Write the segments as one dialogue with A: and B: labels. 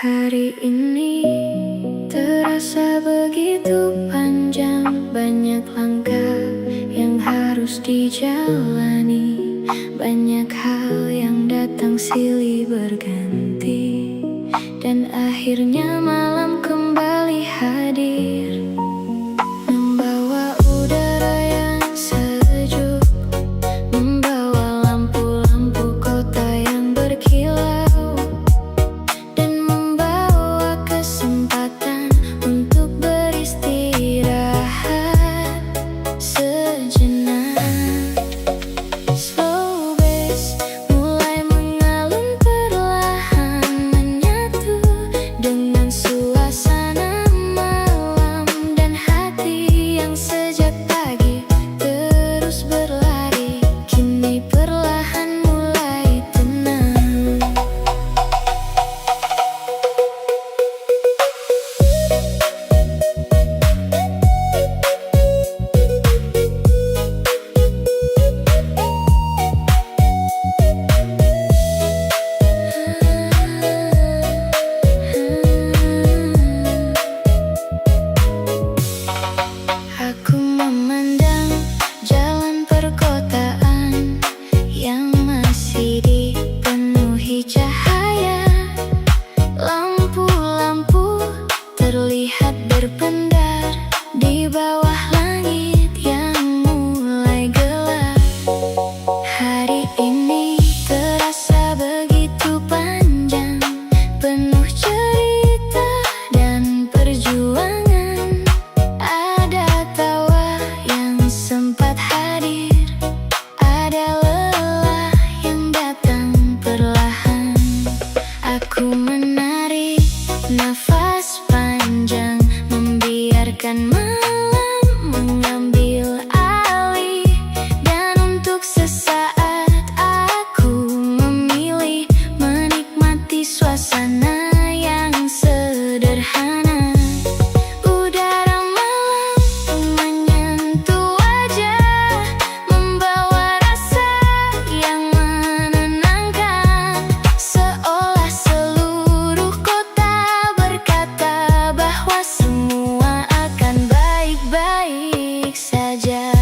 A: Hari ini terasa begitu panjang, banyak langkah yang harus dijalani, banyak hal yang datang silih berganti, dan akhirnya malam kembali hadir, membawa udara yang sejuk, membawa lampu-lampu kota yang berkilau, dan membawa kesempatan untuk beristirahat sejenak. Slow bass mulai mengalun perlahan, menyatu dengan suasana malam, dan hati yang sejak pagi terus berlari kini perlahan mulai tenang. Aku memandang jalan perkotaan yang masih dipenuhi cahaya. Lampu-lampu terlihat berpendar di bawah langit yang mulai gelap. Hari ini terasa begitu panjang, penuh cerita dan perjuangan. Ada tawa yang sempat hadir, ada lelah yang datang perlahan. Aku menarik nafas panjang, membiarkan malam mengambil alih, dan untuk sesaat aku memilih menikmati suasana yang sederhana. Udara malam menyentuh wajah, membawa rasa yang menenangkan, seolah seluruh kota berkata bahwa semua akan baik-baik saja.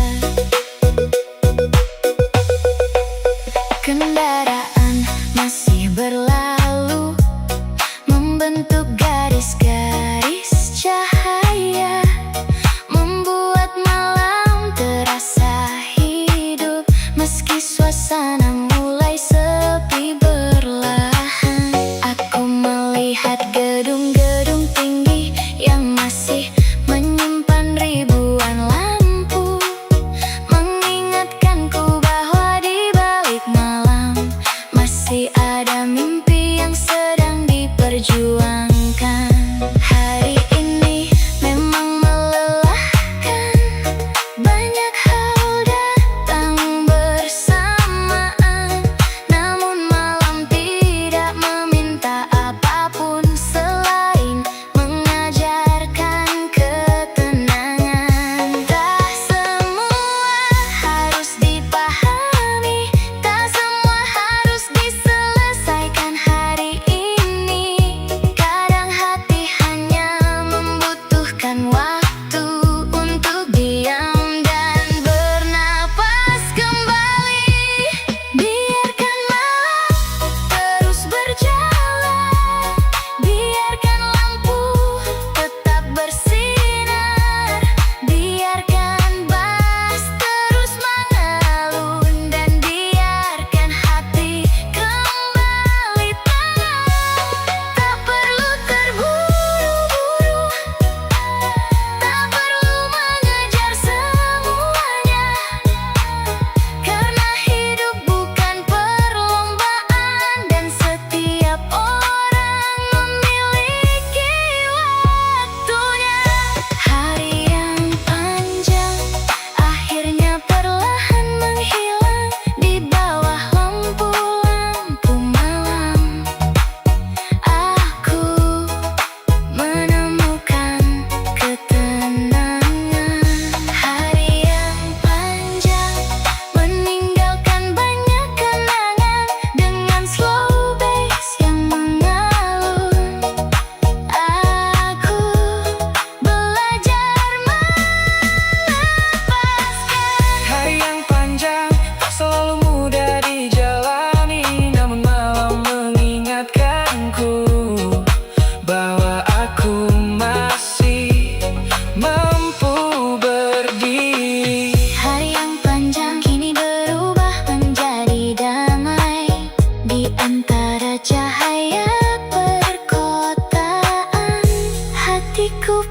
A: Kendaraan masih berlalu,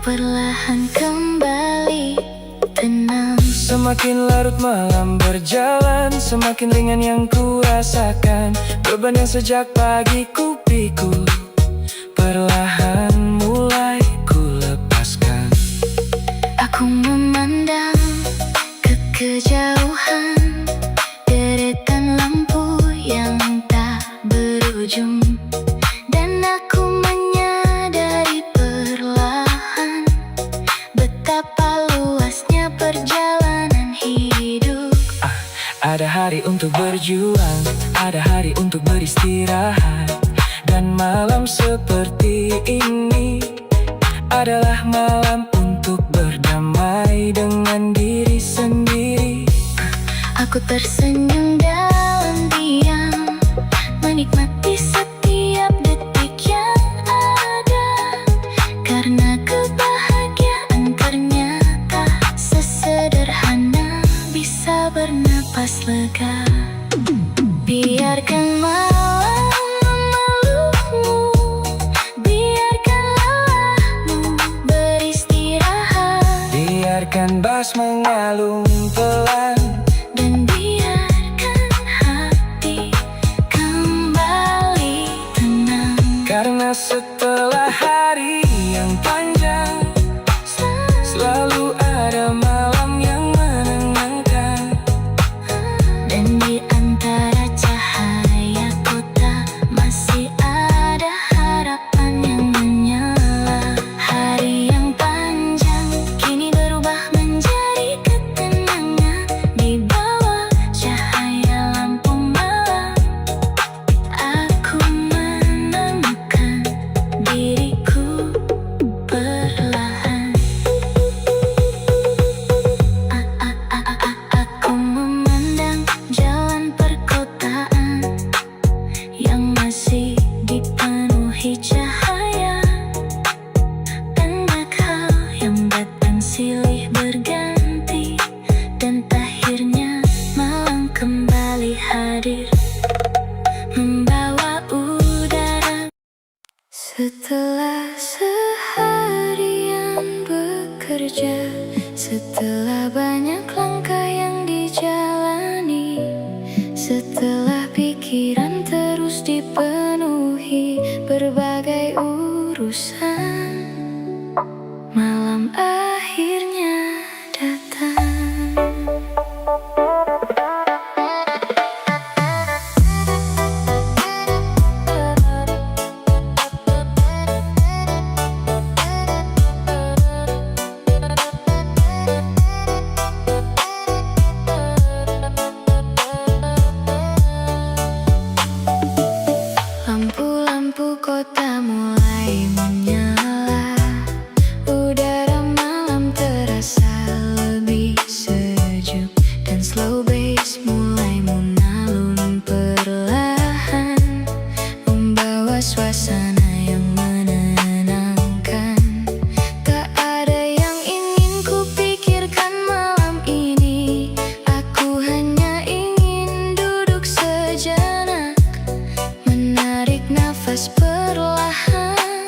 A: perlahan kembali tenang.
B: Semakin larut malam berjalan, semakin ringan yang ku rasakan. Beban yang sejak pagi ku pikul, perlahan mulai ku lepaskan.
A: Aku memandang ke kejauhan, deretan lampu yang tak berujung, dan aku menyadari perlahan betapa luasnya perjalanan hidup.
B: Ada hari untuk berjuang, ada hari untuk beristirahat, dan malam seperti ini adalah malam untuk berdamai dengan diri sendiri.
A: Aku tersenyum dalam diam, menikmati setiap detik yang ada, karena kebahagiaan ternyata sesederhana bisa bernapas lega. Biarkan malam memelukmu, biarkan lelahmu beristirahat,
B: Biarkan bas mengalun pelan,
A: dan biarkan hati kembali tenang.
B: karena setelah hari yang panjang selalu ada malam yang menenangkan.
A: Dan di antara cahaya kota masih ada harapan yang menyala. Hari yang panjang kini berubah menjadi ketenangan di bawah cahaya lampu malam. Aku menemukan diriku perlahan. Aku memandang jalan perkotaan yang masih dipenuhi cahaya. Banyak hal yang datang silih berganti, dan akhirnya malam kembali hadir, membawa udara. Setelah seharian bekerja, setelah banyak langkah yang dijalani, setelah pikiran terus dipenuhi berbagai urusan, malam akhirnya datang. Lampu-lampu kota mulai menyala, udara malam terasa lebih sejuk, dan slow bass mulai mengalun perlahan, membawa suasana yang menenangkan. Tak ada yang ingin ku pikirkan malam ini, aku hanya ingin duduk sejenak, menarik nafas perlahan,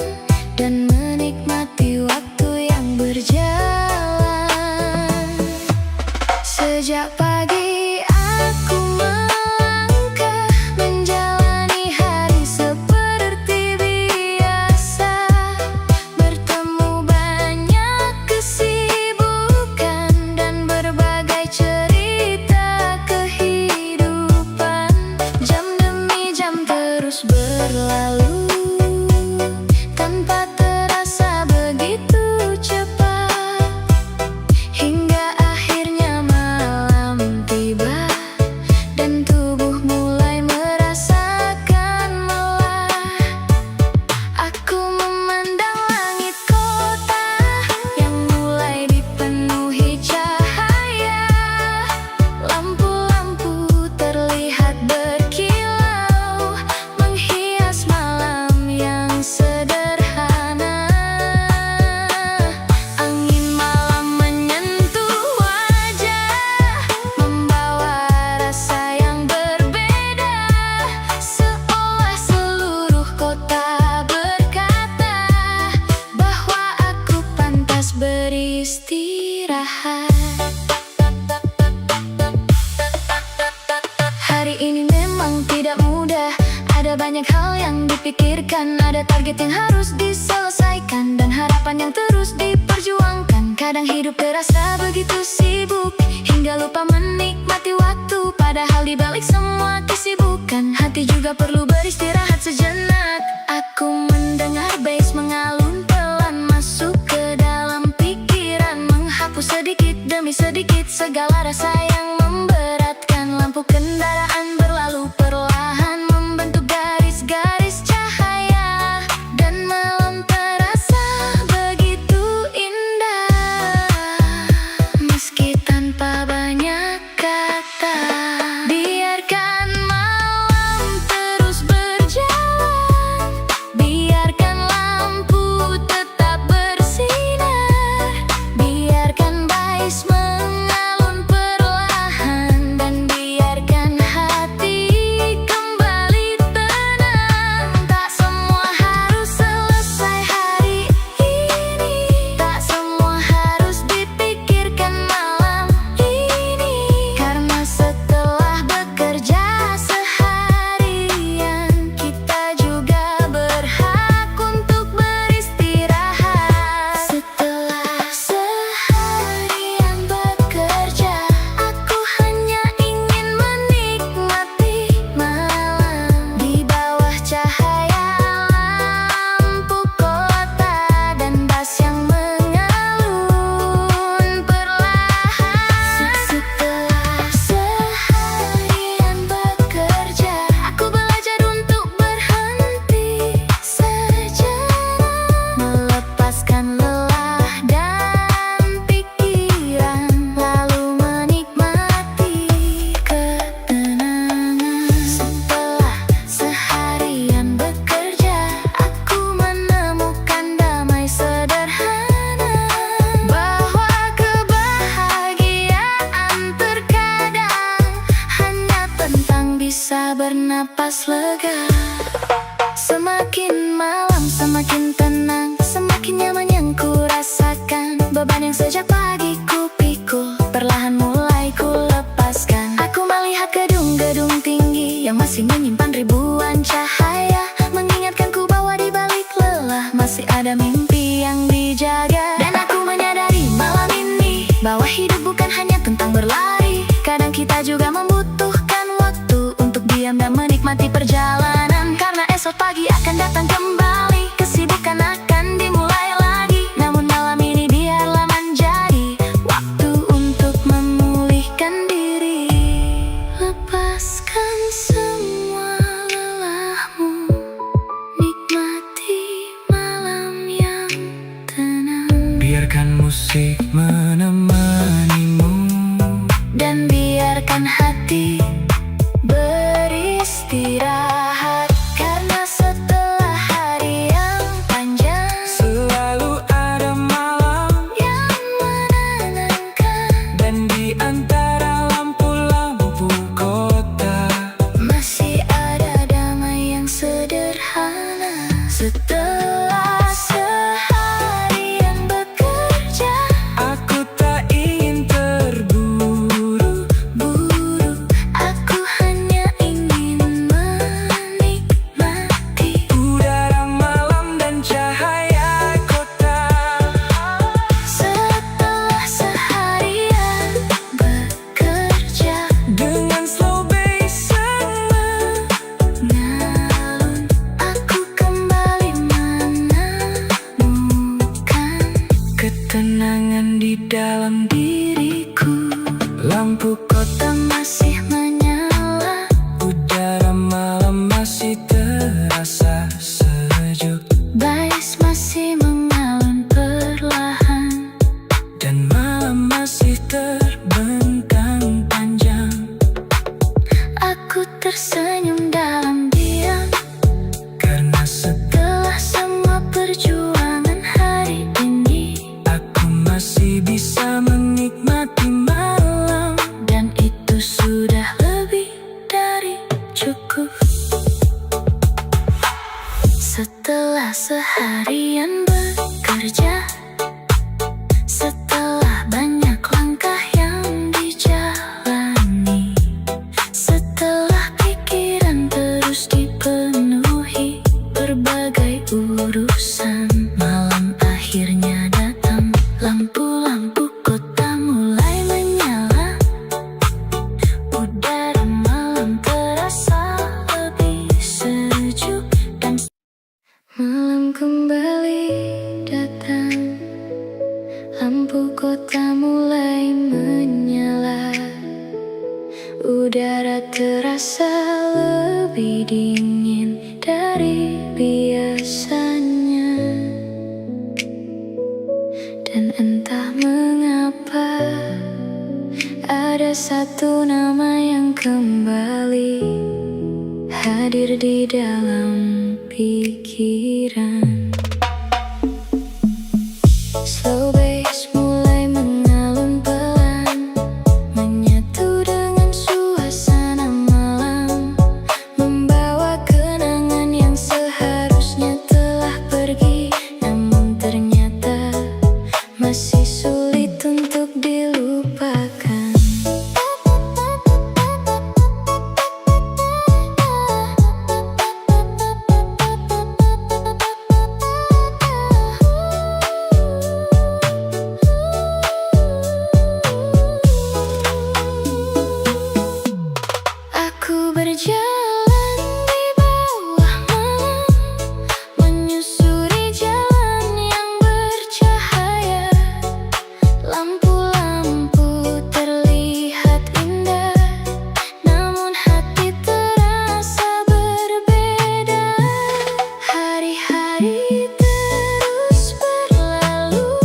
A: Ada target yang harus diselesaikan dan harapan yang terus diperjuangkan. Kadang hidup terasa begitu sibuk hingga lupa menikmati waktu. Padahal di balik semua kesibukan, hati juga perlu beristirahat sejenak. Aku mendengar bass mengalun pelan masuk ke dalam pikiran, menghapus sedikit demi sedikit segala rasa yang memberatkan. Lampu kendaraan berlalu perlahan membentuk garis-garis cahaya, dan malam terasa begitu indah meski tanpa banyak kata. Biarkan malam terus berjalan, biarkan lampu tetap bersinar, biarkan bass mengalun perlahan, dan biarkan hati kembali tenang. Tak semua harus selesai hari ini, tak semua harus dipikirkan malam ini. Karena setelah bekerja seharian, kita juga berhak untuk beristirahat. Setelah seharian bekerja, aku hanya ingin menikmati malam di bawah cahaya lampu kota dan bass yang mengalun perlahan. Setelah seharian bekerja, aku belajar untuk berhenti sejenak, melepaskan lelah dan pikiran, lalu menikmati ketenangan. Setelah seharian bekerja, aku menemukan damai sederhana, bahwa kebahagiaan terkadang hanya tentang bisa bernapas lega. Semakin malam semakin tenang, semakin nyaman yang ku rasakan. Beban yang sejak pagi ku pikul perlahan mulai ku lepaskan. Aku melihat gedung-gedung tinggi yang masih menyimpan ribuan cahaya, mengingatkanku bahwa di balik lelah masih ada mimpi yang dijaga. Dan aku menyadari malam ini bahwa hidup bukan hanya tentang berlari. Kadang kita juga membutuhkan waktu untuk diam dan menikmati perjalanan. Karena esok pagi akan datang kembali, kesibukan akan dimulai lagi. Namun malam ini biarlah menjadi waktu untuk memulihkan diri. Lepaskan semua lelahmu, nikmati malam yang tenang,
B: Biarkan musik menemanimu,
A: dan biarkan hati beristirahat. Karena setelah hari yang panjang,
B: selalu ada malam
A: yang menenangkan,
B: dan di antara lampu-lampu kota
A: masih ada damai yang sederhana. Setelah seharian bekerja,
B: aku tak ingin terburu-buru.
A: aku hanya ingin menikmati
B: Udara malam dan cahaya kota.
A: setelah seharian bekerja.
B: Dengan slow bass
A: Ngalun, aku kembali menemukan
B: ketenangan di dalam diriku. Lampu kota
A: masih menyala,
B: udara malam masih terasa sejuk,
A: bass masih mengalun perlahan,
B: dan malam masih terbentang panjang.
A: aku tersenyum dalam diam.
B: Karena setelah
A: Setelah semua perjuangan hari ini,
B: aku masih bisa menikmati malam,
A: dan itu sudah lebih dari cukup. Setelah seharian bekerja, setelah banyak langkah yang dijalani, setelah pikiran terus dipenuhi berbagai urusan. Malam akhirnya datang, lampu-lampu kota mulai menyala. Udara malam terasa lebih sejuk dan malam kembali datang, lampu kota mulai menyala. Udara terasa lebih dingin dari biasanya. Dan entah mengapa ada satu nama yang kembali hadir di dalam pikiran. Slow bass mulai mengalun pelan, menyatu dengan suasana malam, membawa kenangan yang seharusnya telah pergi, namun ternyata masih sulit untuk dilupakan. Aku berjalan di bawah malam, menyusuri jalan yang bercahaya. Lampu-lampu terlihat indah, namun hati terasa berbeda. Hari-hari terus berlalu,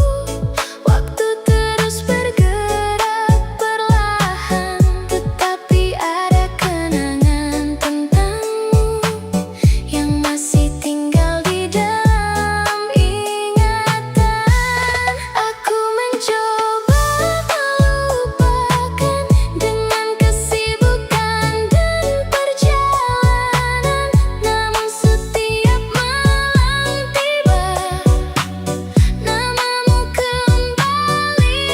A: waktu terus bergerak perlahan, tetapi ada kenangan tentangmu yang masih tinggal di dalam ingatan. Aku mencoba melupakan dengan kesibukan dan perjalanan, namun setiap malam tiba, namamu kembali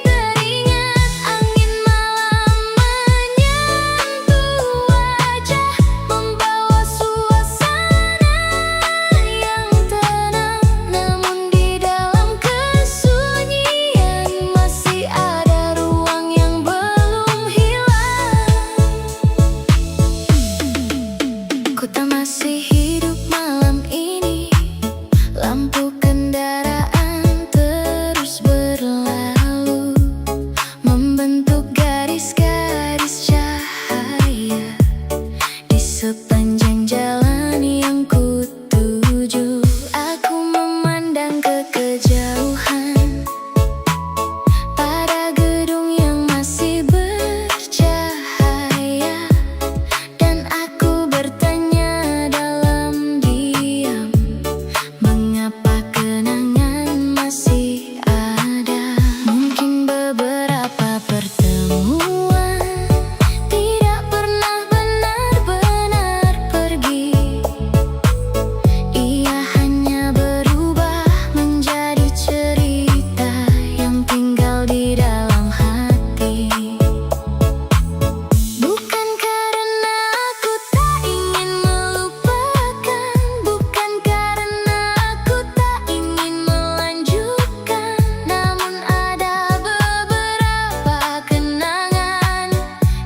A: teringat. Angin malam menyentuh wajah, membawa suasana yang tenang, namun di dalam kesunyian masih ada ruang yang belum hilang. Kota masih hidup malam ini, lampu kendaraan terus berlalu, membentuk garis-garis cahaya di sepanjang jalan yang kutuju. Aku memandang ke kejauhan, pada gedung yang masih bercahaya, dan aku bertanya dalam diam, mengapa kenangan masih ada? Mungkin beberapa pertemuan tidak pernah benar-benar pergi. Ia hanya berubah menjadi cerita yang tinggal di dalam hati. Bukan karena aku tak ingin melupakan, bukan karena aku tak ingin melanjutkan, namun ada beberapa kenangan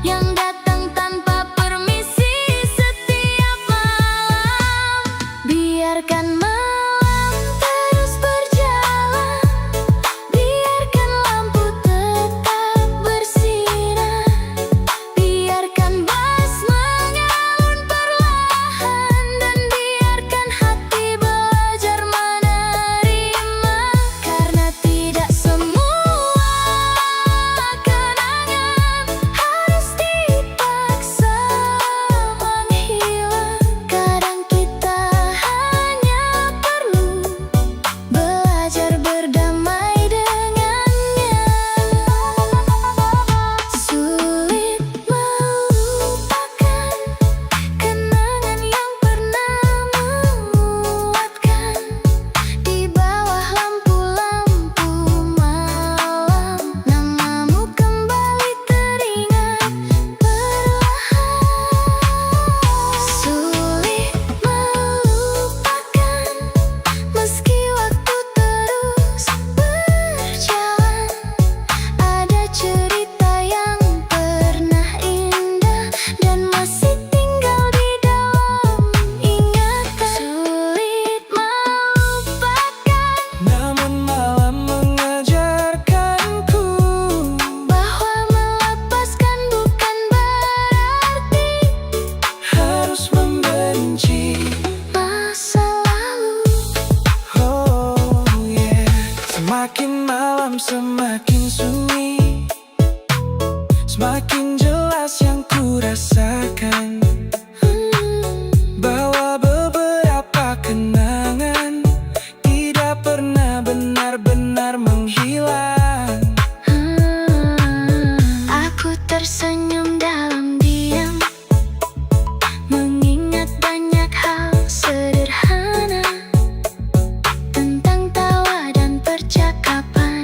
A: yang datang tanpa permisi setiap malam. Biarkan malam terus berjalan, biarkan lampu tetap bersinar, biarkan bass mengalun perlahan, dan biarkan hati belajar menerima. Karena tidak semua kenangan harus dipaksa menghilang. Kadang kita hanya
B: malam semakin sunyi, semakin jelas yang ku rasakan, bahwa beberapa kenangan tidak pernah benar-benar menghilang.
A: Aku tersenyum dalam diam, mengingat banyak hal sederhana tentang tawa dan percakapan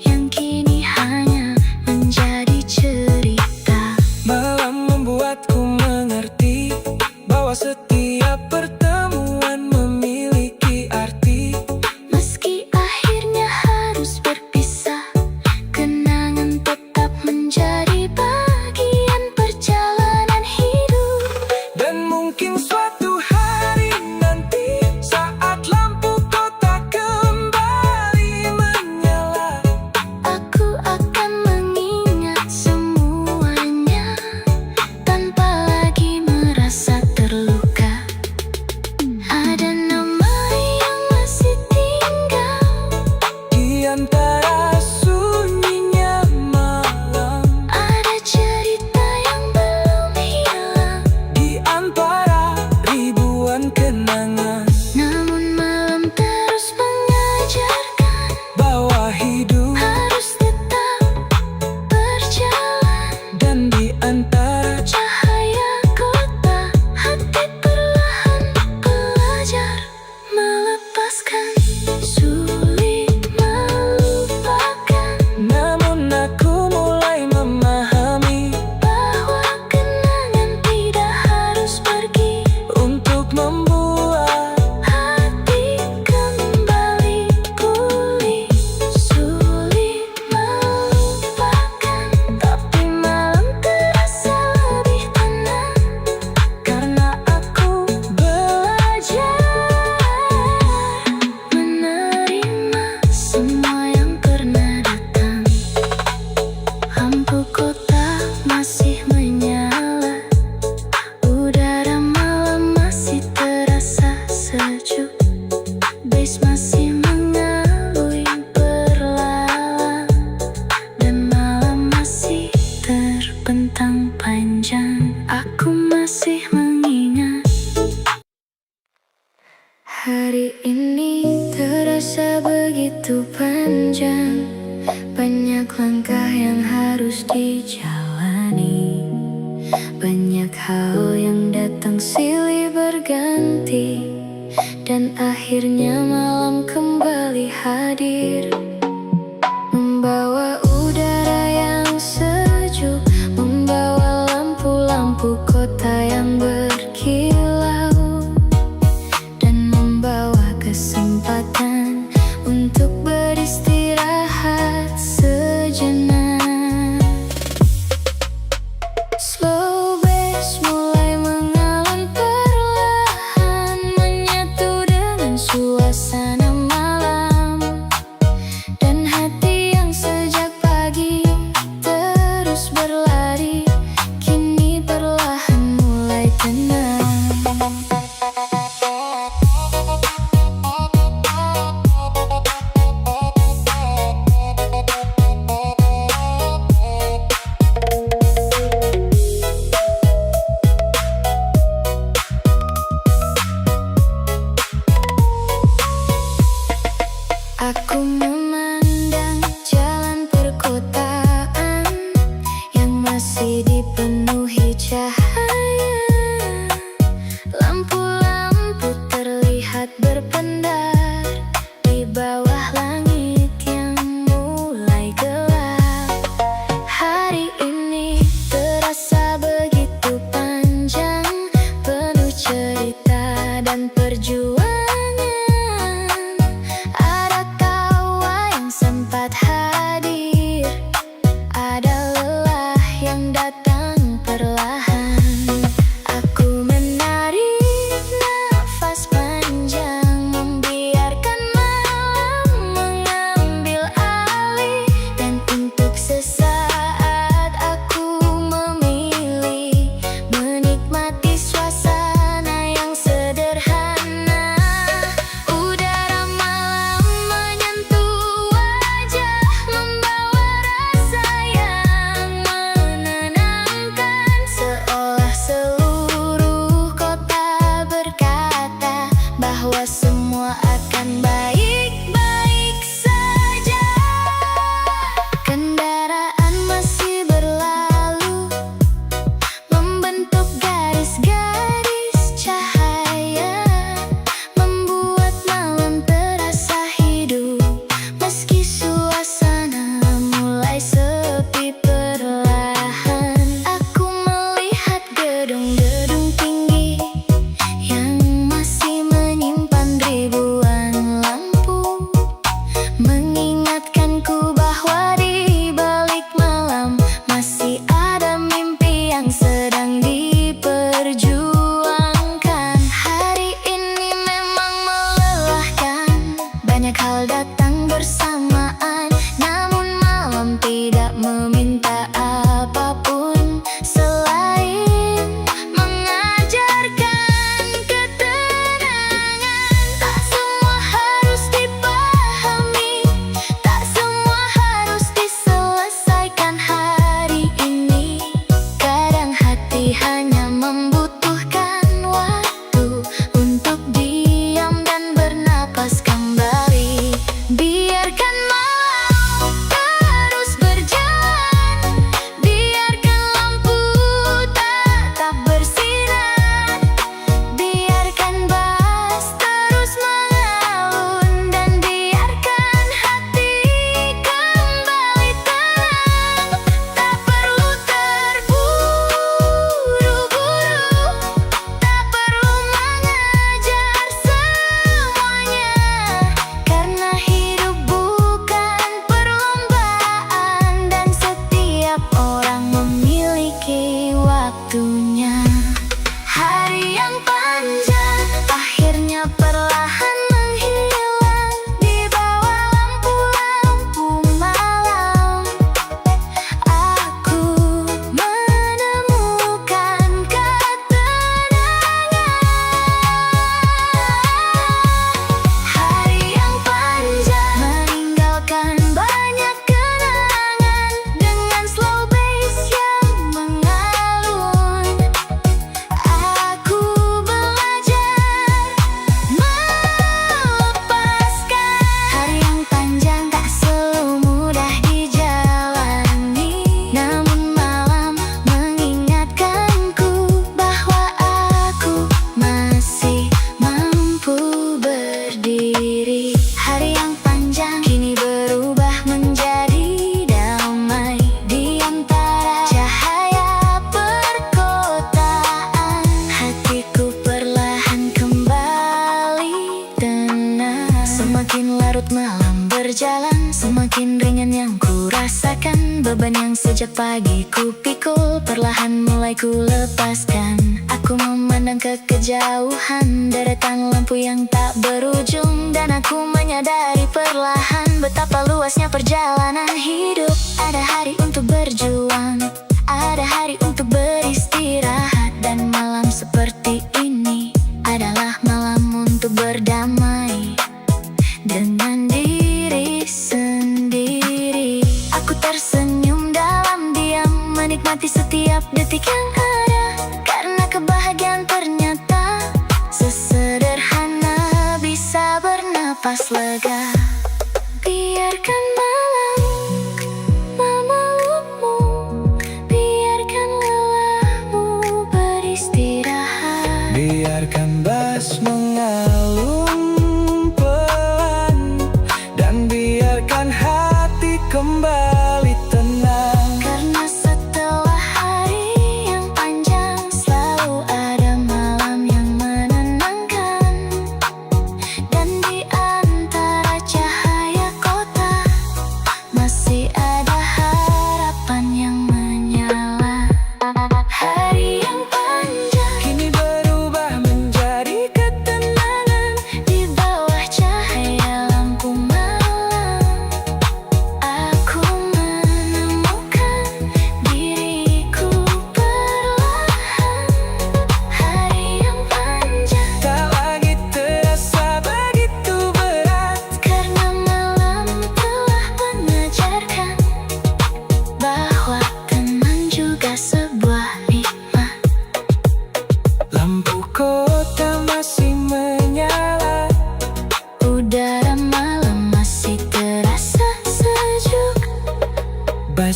A: yang kini hanya menjadi cerita.
B: Malam membuatku mengerti bahwa setiap pertemuan memiliki arti.
A: Meski akhirnya harus berpisah, kenangan tetap menjadi bagian perjalanan hidup.
B: Dan mungkin suatu hari nanti, saat lampu kota kembali menyala,
A: Aku akan mengingat semuanya tanpa lagi merasa terluka. Ada nama yang masih tinggal
B: di antara sunyinya malam,
A: ada cerita yang belum hilang.
B: di antara ribuan kenangan,
A: Namun malam terus mengajarkan
B: bahwa hidup
A: harus tetap berjalan.
B: dan di antara
A: Cahaya kota, hati perlahan belajar melepaskan. Sulit melupakan
B: namun aku mulai memahami
A: bahwa kenangan tidak harus pergi
B: untuk membuat
A: hati kembali pulih. Sulit melupakan, tapi malam terasa lebih tenang karena aku belajar menerima semua yang pernah datang. Lampu kota masih menyala, udara malam masih terasa sejuk, bis masih mengalui perlahan, dan malam masih terbentang panjang. Aku masih mengingat hari ini terasa begitu panjang, banyak langkah yang harus dijalani, banyak hal yang datang silih berganti, dan akhirnya malam kembali hadir, membawa udara yang sejuk, membawa lampu-lampu kota yang berkilau, dan membawa kesempatan untuk beristirahat sejenak. Slow bass mulai mengalun perlahan, menyatu dengan suasana malam, dan hati yang sejak pagi terus berlari kini perlahan mulai tenang. Aku memandang jalan perkotaan yang masih dipenuhi cahaya, lampu-lampu terlihat berpendar di bawah langit yang mulai gelap. Hari ini terasa begitu panjang, penuh cerita dan perjuangan. Ada tawa yang sempat hadir, ada lelah yang datang perlahan. Aku menarik nafas panjang, bahwa semua akan baik-baik saja. Kendaraan masih berlalu, membentuk garis-garis cahaya, membuat malam terasa hidup. Meski suasana mulai sepi perlahan, aku melihat gedung-gedung tinggi yang masih menyimpan ribuan lampu, mengingatkanku bahwa di balik malam masih ada mimpi yang sedang diperjuangkan. Hari ini memang melelahkan, banyak hal datang bersamaan, namun malam tidak meminta apapun selain mengajarkan ketenangan. Tak semua harus dipahami, tak semua harus diselesaikan hari ini. Kadang hati hanya membutuhkan waktu untuk diam dan bernapas kembali. Biarkan malam terus berjalan, biarkan lampu tetap bersinar, biarkan bass terus mengalun, dan biarkan hati kembali tenang. Tak perlu terburu-buru, tak perlu mengejar semuanya, karena hidup bukan perlombaan dan setiap orang memiliki waktunya. Hari yang panjang akhirnya perlahan menghilang di bawah lampu-lampu malam. Aku menemukan ketenangan. Hari yang panjang meninggalkan banyak kenangan dengan slow bass yang mengalun. Aku belajar melepaskan. Hari yang panjang tak selalu mudah dijalani, namun malam mengingatkanku bahwa aku masih mampu berdiri. Hari yang panjang kini berubah menjadi damai di antara cahaya perkotaan. Hatiku perlahan kembali tenang. Semakin larut malam berjalan, semakin ringan yang ku rasakan. Beban yang sejak pagi ku pikul perlahan mulai ku lepaskan. Aku memandang ke kejauhan deretan lampu yang tak berujung, dan aku menyadari perlahan betapa luasnya perjalanan hidup. Ada hari untuk berjuang, ada hari untuk beristirahat, dan malam seperti ini adalah malam untuk berdamai dengan diri sendiri. Aku tersenyum dalam diam, menikmati setiap detik yang ada, karena kebahagiaan ternyata sesederhana bisa bernapas lega. Biarkan malam memelukmu, biarkan lelahmu beristirahat.
B: Biarkan bass mengalun pelan, dan biarkan hati kembali tenang.
A: Karena setelah hari yang panjang selalu ada malam yang menenangkan, dan di antara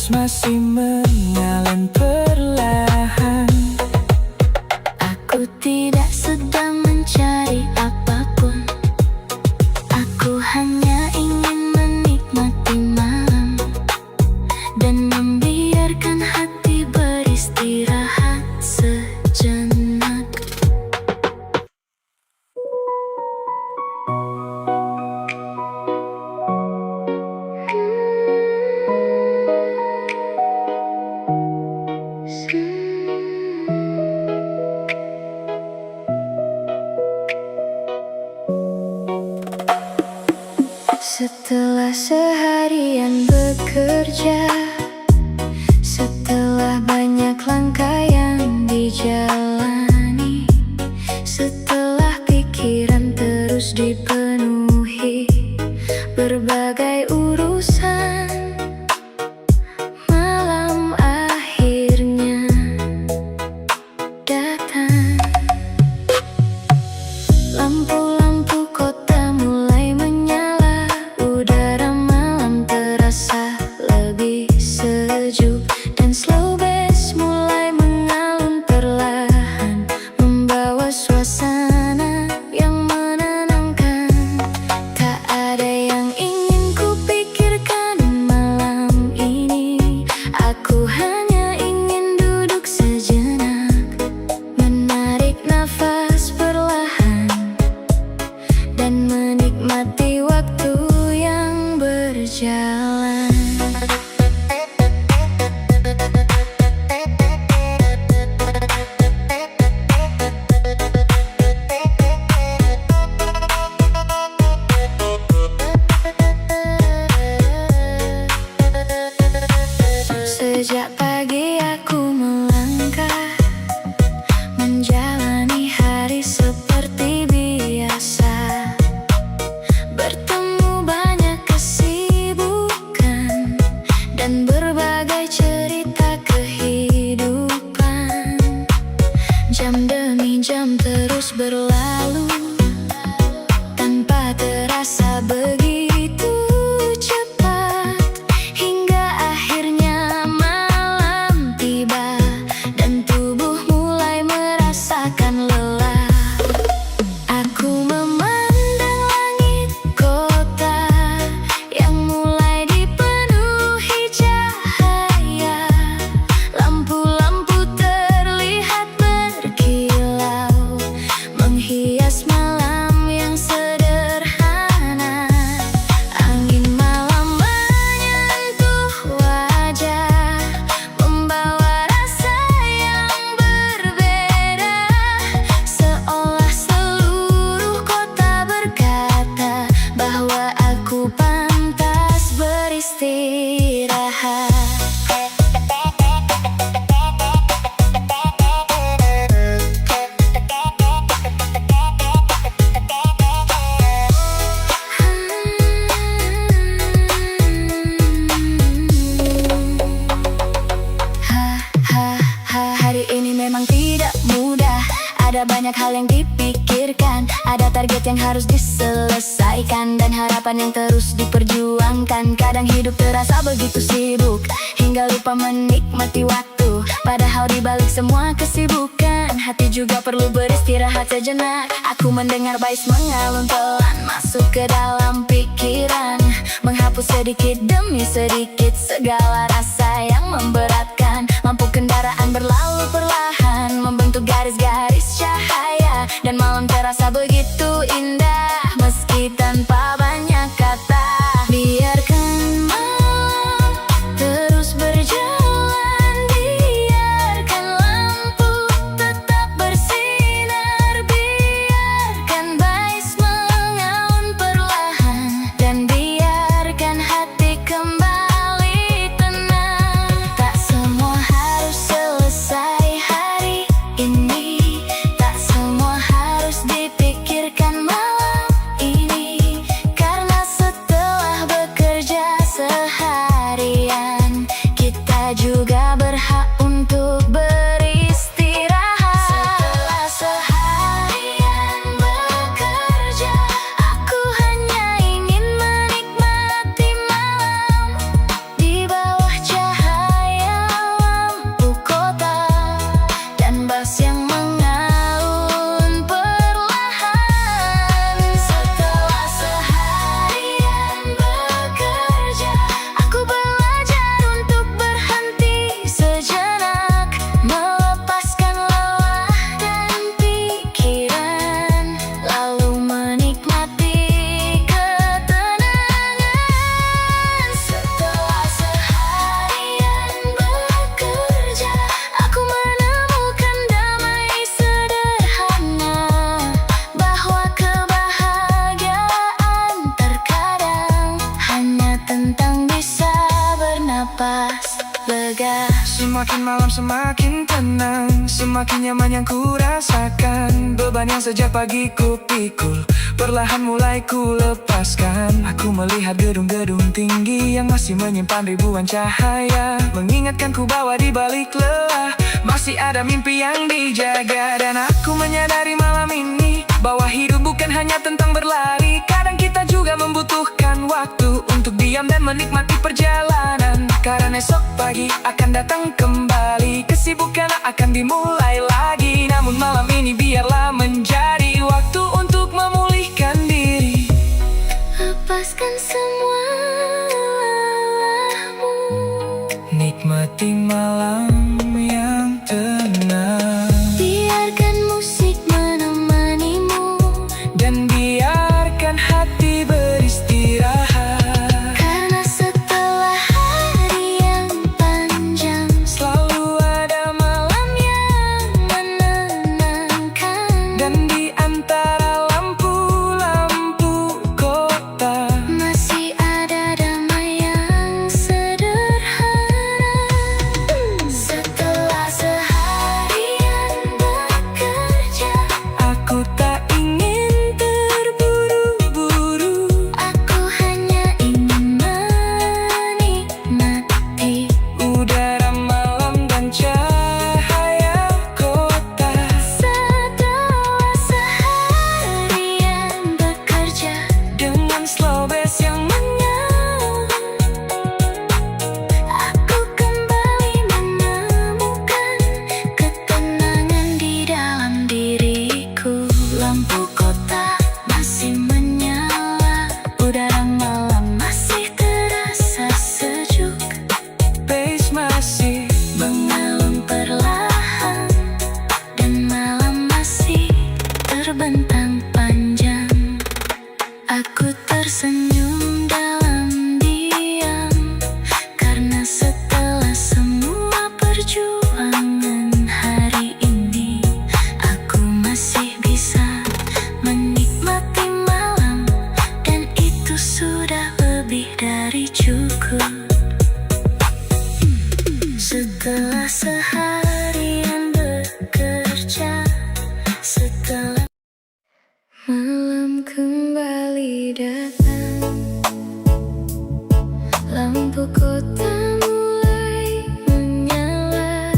B: masih mengalir perlahan.
A: Aku tidak sedang mencari apapun, aku hanya ingin menikmati malam dan membiarkan hati beristirahat sejenak. Setelah seharian bekerja, setelah banyak langkah yang dijalani, setelah pikiran terus dipenuhi berbagai urusan, malam akhirnya datang. Lampu-lampu kota mulai menyala, udara malam terasa lebih sejuk, dan slow bass mulai mengalun perlahan, membawa suasana yang menenangkan. Tak ada yang ingin ku pikirkan malam ini, aku hanya ingin duduk sejenak, menarik nafas perlahan dan menikmati waktu yang berjalan. Sejak pagi aku melangkah, menjalani hari seperti biasa, bertemu banyak kesibukan dan berbagai cerita kehidupan. Jam demi jam terus berlalu, tanpa terasa begitu cepat, hingga akhirnya malam tiba dan tubuh mulai merasakan lelah. Aku memandang langit kota yang mulai dipenuhi cahaya, lampu-lampu terlihat berkilau, menghias malam yang sederhana. Angin malam menyentuh wajah, membawa rasa yang berbeda, seolah seluruh kota berkata bahwa aku pantas beristirahat. Hari ini memang tidak mudah, ada banyak hal yang dipikirkan, ada target yang harus diselesaikan, dan harapan yang terus diperjuangkan. Kadang hidup terasa begitu sibuk, hingga lupa menikmati waktu. Padahal di balik semua kesibukan, hati juga perlu beristirahat sejenak. Aku mendengar bass mengalun pelan masuk ke dalam pikiran, menghapus sedikit demi sedikit segala rasa yang memberatkan. Lampu kendaraan berlalu perlahan, membentuk garis-garis cahaya, dan malam terasa begitu indah meski tanpa banyak kata. Biarkan malam terus berjalan, biarkan lampu tetap bersinar, biarkan bass mengalun perlahan, dan biarkan hati kembali tenang. Tak semua harus selesai hari ini, tak semua harus dipikirkan.
B: Semakin malam semakin tenang, semakin nyaman yang ku rasakan. Beban yang sejak pagi ku pikul, perlahan mulai ku lepaskan. Aku melihat gedung-gedung tinggi yang masih menyimpan ribuan cahaya, mengingatkan ku bahwa di balik lelah masih ada mimpi yang dijaga. Dan aku menyadari malam ini bahwa hidup bukan hanya tentang berlari. Kadang kita juga membutuhkan waktu untuk diam dan menikmati perjalanan. Karena esok pagi akan datang kembali, kesibukan akan dimulai lagi. Namun malam ini biarlah menjadi waktu untuk memulihkan diri.
A: Lepaskan semua lelahmu,
B: Nikmati malam yang tenang,
A: biarkan musik menemanimu,
B: dan biarkan hati beristirahat.
A: karena setelah hari yang panjang
B: Selalu ada malam yang
A: menenangkan.
B: dan di antara lampu-lampu kota
A: Masih ada damai yang sederhana. Setelah seharian bekerja,
B: aku tak ingin terburu-buru.
A: aku hanya ingin menikmati
B: Udara malam dan cahaya kota.
A: setelah seharian bekerja.
B: Dengan slow bass yang menyala,
A: Aku kembali menemukan ketenangan di dalam diriku. Lampu kota masih menyala, udara malam masih terasa sejuk,
B: bass masih
A: mengalun perlahan, dan malam masih terbentang panjang. Aku tersenyum dalam diam, karena setelah semua perjuangan hari ini, aku masih bisa menikmati malam, dan itu sudah lebih dari cukup. Setelah seharian bekerja, setelah malam kembali datang, lampu kota mulai menyala,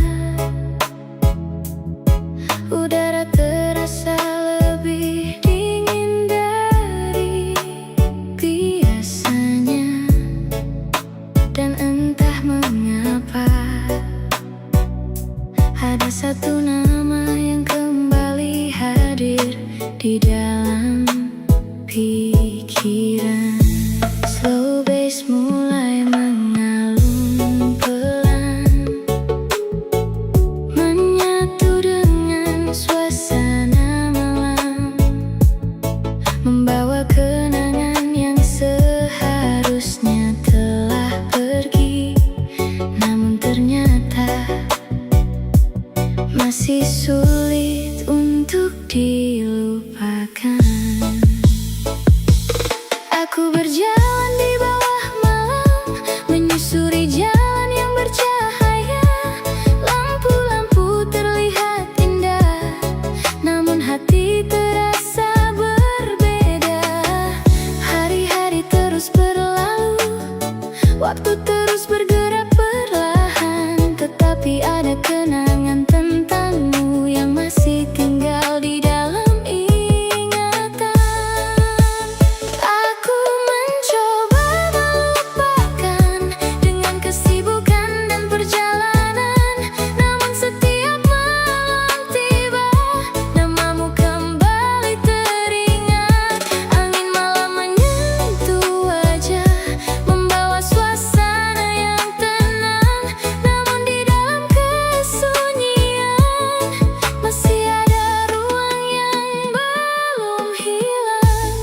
A: udara terasa lebih dingin dari biasanya. Dan entah mengapa, ada satu nama yang kembali hadir di dalam pikiran. Slow bass mulai mengalun pelan, menyatu dengan suasana malam, membawa kenangan yang seharusnya telah pergi, namun ternyata masih sulit untuk dilupakan. Aku berjalan di bawah malam, menyusuri jalan yang bercahaya. Lampu-lampu terlihat indah, namun hati terasa berbeda. Hari-hari terus berlalu, waktu terus bergerak perlahan, tetapi ada kenangan tentangmu yang masih tinggal di dalam ingatan. Aku mencoba melupakan dengan kesibukan dan perjalanan, namun setiap malam tiba, namamu kembali teringat. Angin malam menyentuh wajah, membawa suasana yang tenang, namun di dalam kesunyian masih ada ruang yang belum hilang.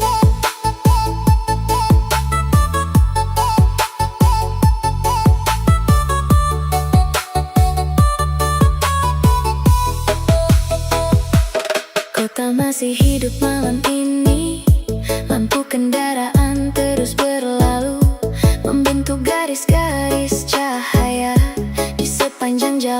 A: Kota masih hidup malam ini, lampu kendaraan terus berlalu, membentuk garis-garis cahaya di sepanjang jalan.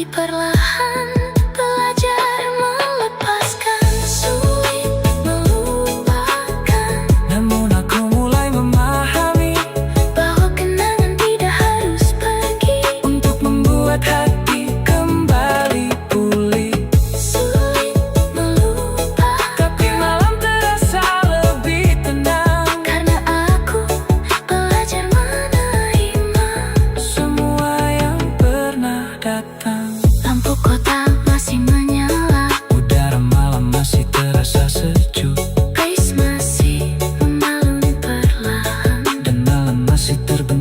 A: pagi perlahan belajar melepaskan. Sulit melupakan,
B: namun aku mulai memahami
A: bahwa kenangan tidak harus pergi
B: untuk membuat hati kembali pulih.
A: Sulit melupakan,
B: Tapi malam terasa lebih tenang
A: karena aku belajar menerima
B: semua yang pernah datang.
A: lampu kota masih menyala,
B: Udara malam masih terasa sejuk,
A: garis masih membalun perlahan.
B: dan malam masih terbenam